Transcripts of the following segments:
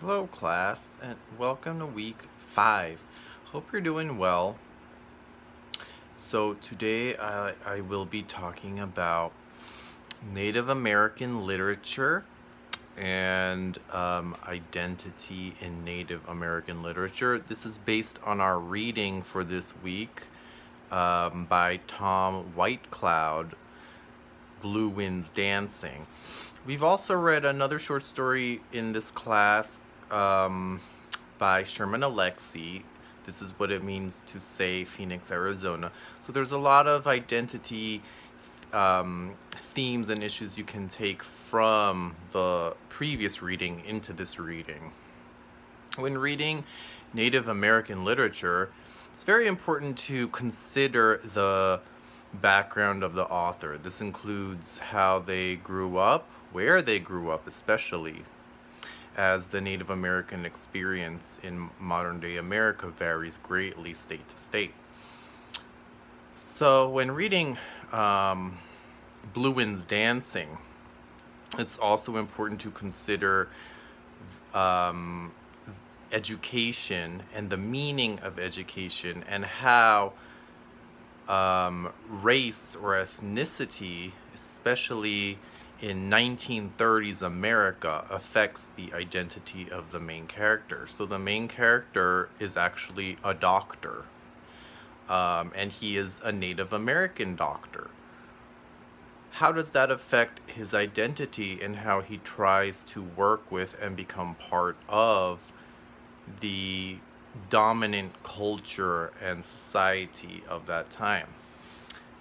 Hello, class, and welcome to week 5. Hope you're doing well. So, today I will be talking about Native American literature and identity in Native American literature. This is based on our reading for this week by Tom Whitecloud, Blue Winds Dancing. We've also read another short story in this class by Sherman Alexie. This is what it means to say Phoenix, Arizona. So there's a lot of identity themes and issues you can take from the previous reading into this reading. When reading Native American literature, it's very important to consider the background of the author. This includes how they grew up, where they grew up especially, as the Native American experience in modern day America varies greatly state to state. So when reading Blue Winds Dancing, it's also important to consider education and the meaning of education and how race or ethnicity, especially in 1930s America, affects the identity of the main character. So the main character is actually a doctor, and he is a Native American doctor. How does that affect his identity and how he tries to work with and become part of the dominant culture and society of that time?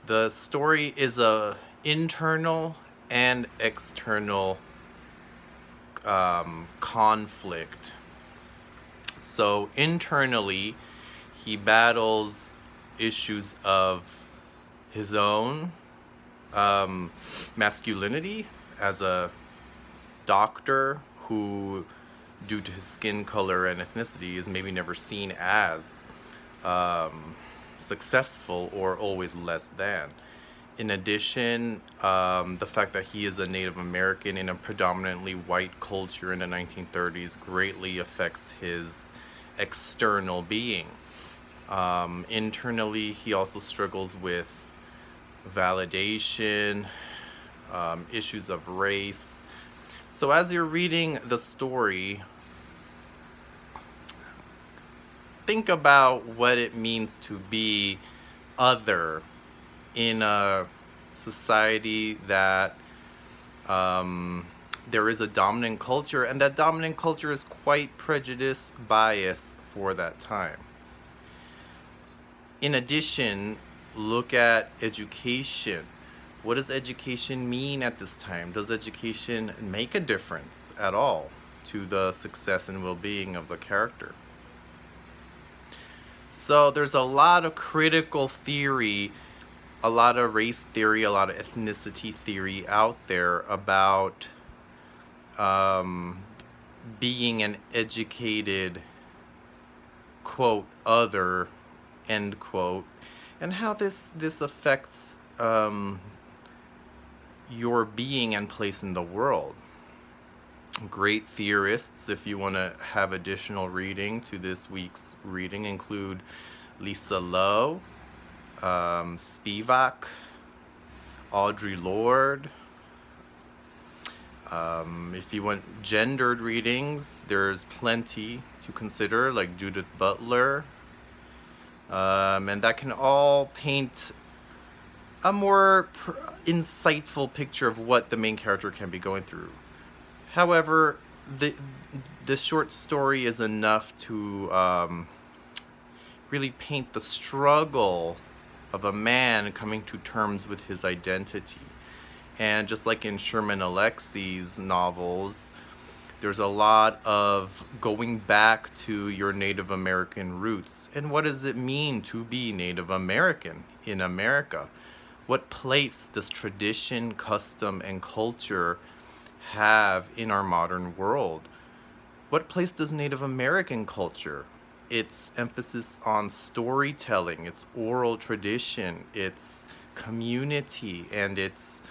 The story is a internal and external conflict. So internally, he battles issues of his own masculinity as a doctor who, due to his skin color and ethnicity, is maybe never seen as successful or always less than. In addition, the fact that he is a Native American in a predominantly white culture in the 1930s greatly affects his external being. Internally, he also struggles with validation, issues of race. So as you're reading the story, think about what it means to be other in a society that there is a dominant culture, and that dominant culture is quite prejudiced, biased for that time. In addition, look at education. What does education mean at this time? Does education make a difference at all to the success and well-being of the character? So there's a lot of critical theory, a lot of race theory, a lot of ethnicity theory out there about being an educated, quote, other, end quote, and how this affects your being and place in the world. Great theorists, if you want to have additional reading to this week's reading, include Lisa Lowe, Spivak, Audre Lorde. If you want gendered readings, there's plenty to consider, like Judith Butler. And that can all paint a more insightful picture of what the main character can be going through. However, the short story is enough to really paint the struggle of a man coming to terms with his identity. And just like in Sherman Alexie's novels, there's a lot of going back to your Native American roots. And what does it mean to be Native American in America? What place does tradition, custom, and culture have in our modern world? What place does Native American culture, its emphasis on storytelling, its oral tradition, its community, and its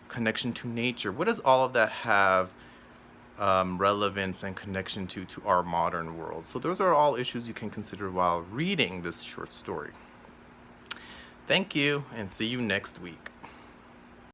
connection to nature, what does all of that have relevance and connection to our modern world. So those are all issues you can consider while reading this short story. Thank you, and see you next week.